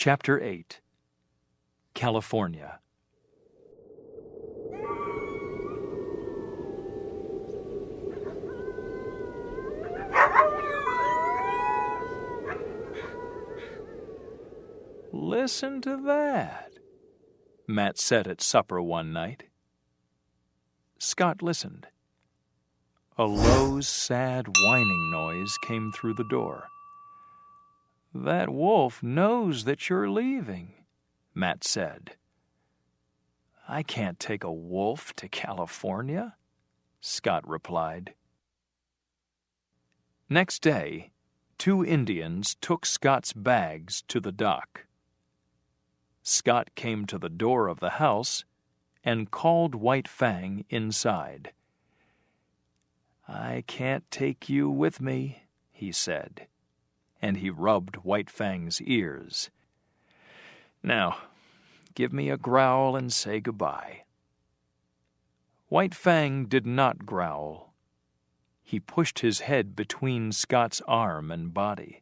Chapter 8. California. Listen to that, Matt said at supper one night. Scott listened. A low, sad whining noise came through the door. That wolf knows that you're leaving, Matt said. I can't take a wolf to California, Scott replied. Next day, 2 Indians took Scott's bags to the dock. Scott came to the door of the house and called White Fang inside. I can't take you with me, he said, and he rubbed White Fang's ears. Now, give me a growl and say goodbye. White Fang did not growl. He pushed his head between Scott's arm and body.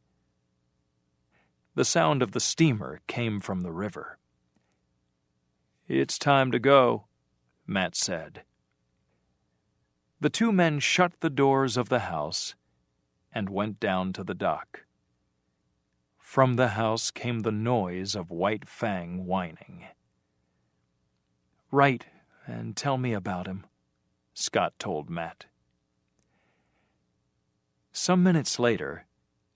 The sound of the steamer came from the river. It's time to go, Matt said. The 2 men shut the doors of the house and went down to the dock. From the house came the noise of White Fang whining. Write and tell me about him, Scott told Matt. Some minutes later,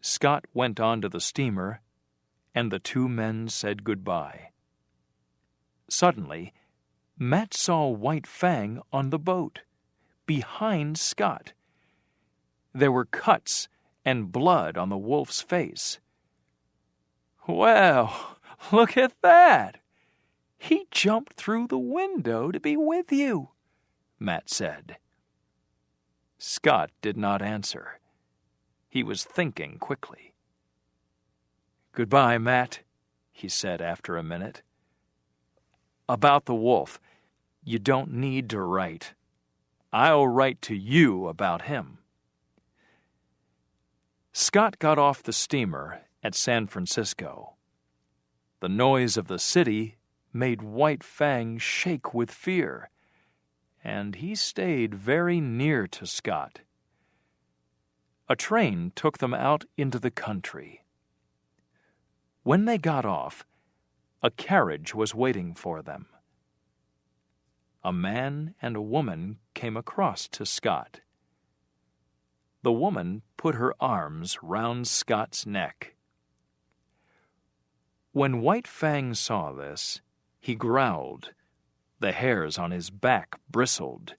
Scott went onto the steamer and the 2 men said goodbye. Suddenly, Matt saw White Fang on the boat, behind Scott. There were cuts and blood on the wolf's face. Well, look at that! He jumped through the window to be with you, Matt said. Scott did not answer. He was thinking quickly. Goodbye, Matt, he said after a minute. About the wolf, you don't need to write. I'll write to you about him. Scott got off the steamer at San Francisco. The noise of the city made White Fang shake with fear, and he stayed very near to Scott. A train took them out into the country. When they got off, a carriage was waiting for them. A man and a woman came across to Scott. The woman put her arms round Scott's neck. When White Fang saw this, he growled. The hairs on his back bristled,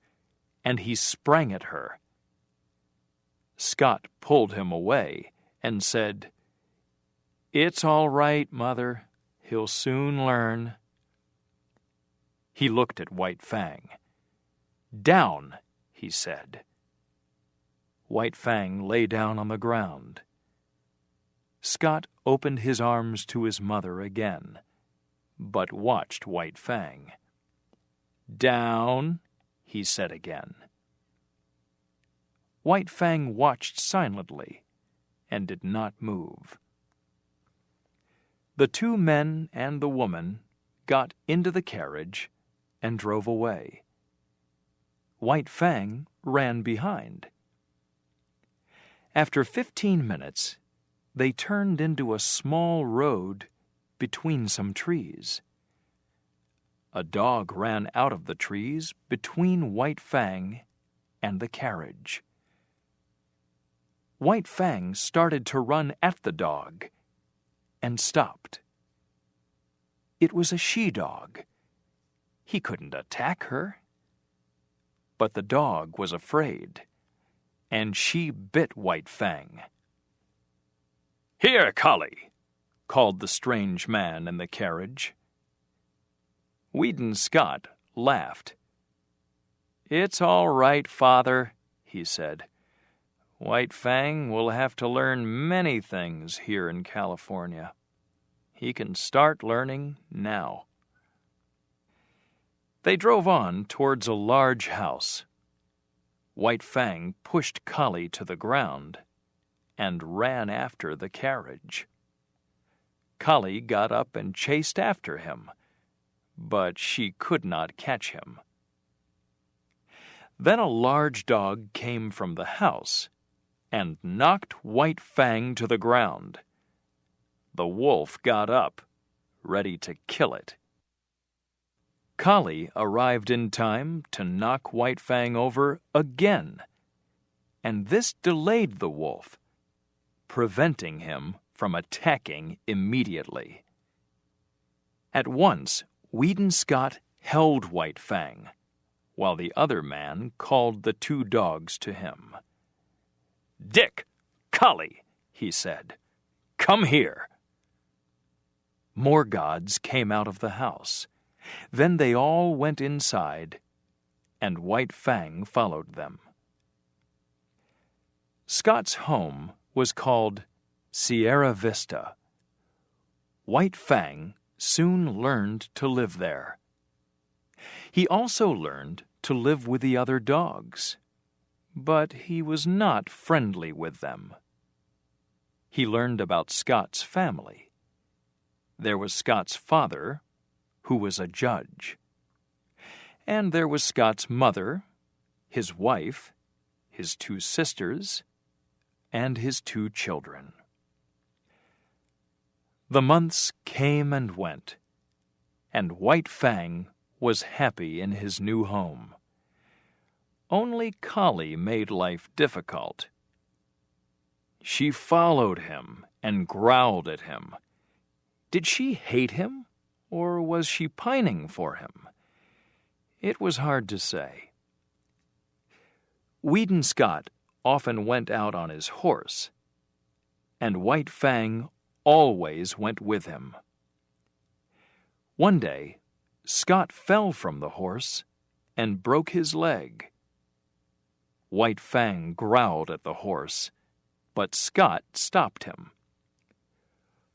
and he sprang at her. Scott pulled him away and said, It's all right, Mother. He'll soon learn. He looked at White Fang. Down, he said. White Fang lay down on the ground. Scott opened his arms to his mother again, but watched White Fang. Down, he said again. White Fang watched silently and did not move. The 2 men and the woman got into the carriage and drove away. White Fang ran behind. After 15 minutes, they turned into a small road between some trees. A dog ran out of the trees between White Fang and the carriage. White Fang started to run at the dog and stopped. It was a she-dog. He couldn't attack her. But the dog was afraid, and she bit White Fang. Here, collie, called the strange man in the carriage. Weedon Scott laughed. It's all right, Father, he said. White Fang will have to learn many things here in California. He can start learning now. They drove on towards a large house. White Fang pushed Collie to the ground and ran after the carriage. Collie got up and chased after him, but she could not catch him. Then a large dog came from the house and knocked White Fang to the ground. The wolf got up, ready to kill it. Collie arrived in time to knock White Fang over again, and this delayed the wolf, preventing him from attacking immediately. At once, Weedon Scott held White Fang, while the other man called the two dogs to him. "Dick, Collie," he said, "come here." More gods came out of the house. Then they all went inside, and White Fang followed them. Scott's home was called Sierra Vista. White Fang soon learned to live there. He also learned to live with the other dogs, but he was not friendly with them. He learned about Scott's family. There was Scott's father, who was a judge. And there was Scott's mother, his wife, his two sisters, and his two children. The months came and went, and White Fang was happy in his new home. Only Collie made life difficult. She followed him and growled at him. Did she hate him, or was she pining for him? It was hard to say. Weedon Scott often went out on his horse, and White Fang always went with him. One day, Scott fell from the horse and broke his leg. White Fang growled at the horse, but Scott stopped him.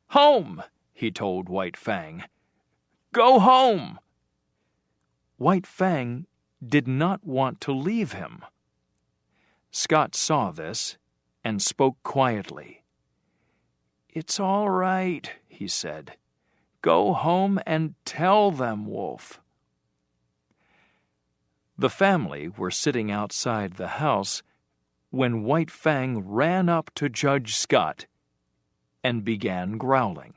"Home!" he told White Fang. "Go home!" White Fang did not want to leave him. Scott saw this and spoke quietly. "It's all right," he said. "Go home and tell them, Wolf." The family were sitting outside the house when White Fang ran up to Judge Scott and began growling.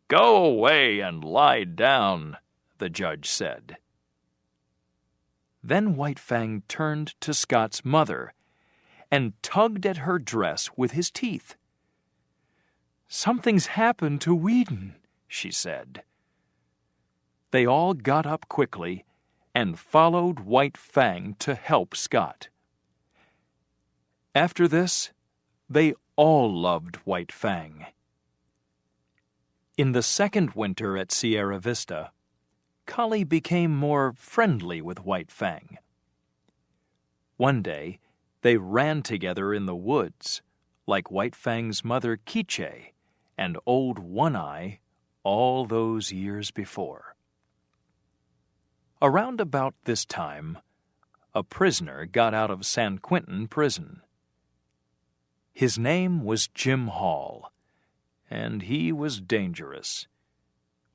"Go away and lie down," the judge said. Then White Fang turned to Scott's mother and tugged at her dress with his teeth. "Something's happened to Weedon," she said. They all got up quickly and followed White Fang to help Scott. After this, they all loved White Fang. In the second winter at Sierra Vista, Collie became more friendly with White Fang. One day, they ran together in the woods, like White Fang's mother Quiche and old One-Eye all those years before. Around about this time, a prisoner got out of San Quentin prison. His name was Jim Hall, and he was dangerous.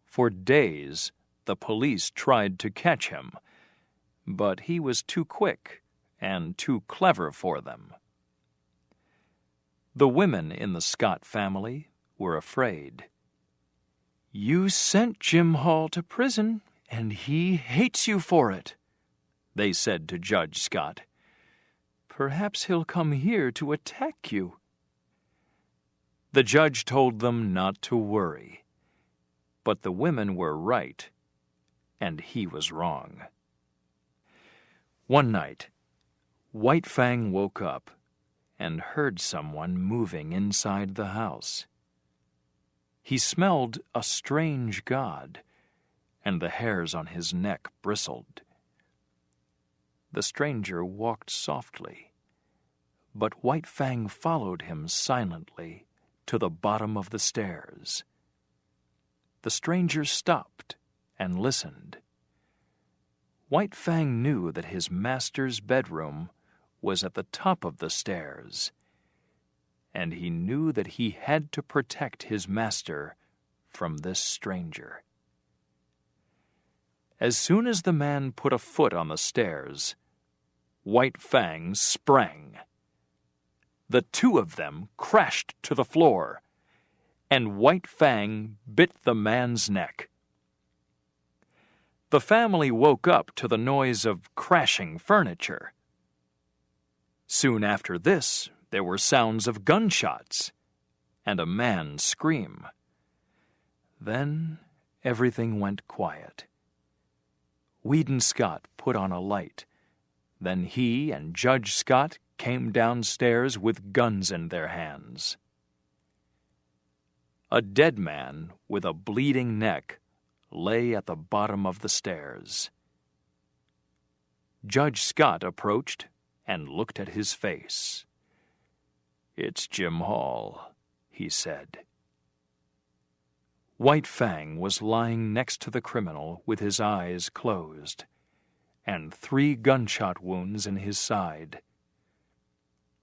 For days, the police tried to catch him, but he was too quick and too clever for them. The women in the Scott family were afraid. "You sent Jim Hall to prison, and he hates you for it," they said to Judge Scott. "Perhaps he'll come here to attack you." The judge told them not to worry, but the women were right, and he was wrong. One night, White Fang woke up and heard someone moving inside the house. He smelled a strange god, and the hairs on his neck bristled. The stranger walked softly, but White Fang followed him silently to the bottom of the stairs. The stranger stopped and listened. White Fang knew that his master's bedroom was at the top of the stairs, and he knew that he had to protect his master from this stranger. As soon as the man put a foot on the stairs, White Fang sprang. The two of them crashed to the floor, and White Fang bit the man's neck. The family woke up to the noise of crashing furniture. Soon after this, there were sounds of gunshots and a man's scream. Then everything went quiet. Weedon Scott put on a light. Then he and Judge Scott came downstairs with guns in their hands. A dead man with a bleeding neck lay at the bottom of the stairs. Judge Scott approached and looked at his face. "It's Jim Hall," he said. White Fang was lying next to the criminal with his eyes closed and 3 gunshot wounds in his side.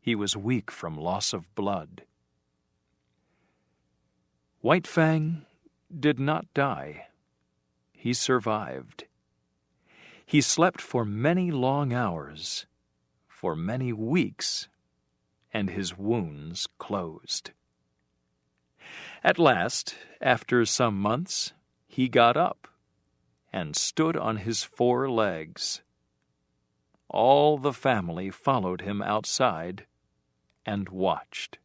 He was weak from loss of blood. White Fang did not die. He survived. He slept for many long hours, for many weeks, and his wounds closed. At last, after some months, he got up and stood on his 4 legs. All the family followed him outside and watched.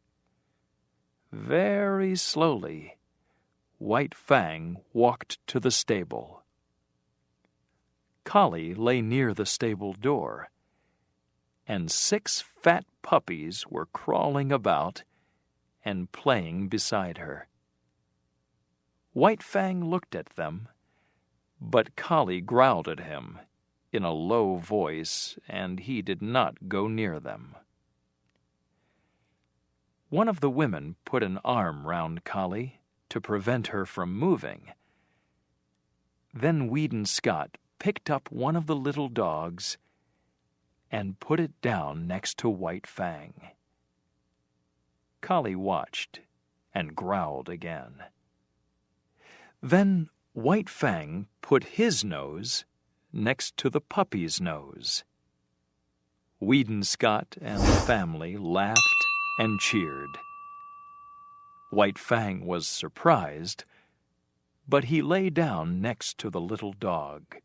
Very slowly, White Fang walked to the stable. Collie lay near the stable door, and 6 fat puppies were crawling about and playing beside her. White Fang looked at them, but Collie growled at him in a low voice, and he did not go near them. One of the women put an arm round Collie to prevent her from moving. Then Weedon Scott picked up one of the little dogs and put it down next to White Fang. Collie watched and growled again. Then White Fang put his nose next to the puppy's nose. Weedon Scott and the family laughed and cheered. White Fang was surprised, but he lay down next to the little dog.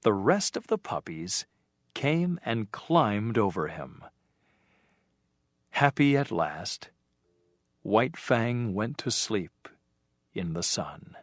The rest of the puppies came and climbed over him. Happy at last, White Fang went to sleep in the sun.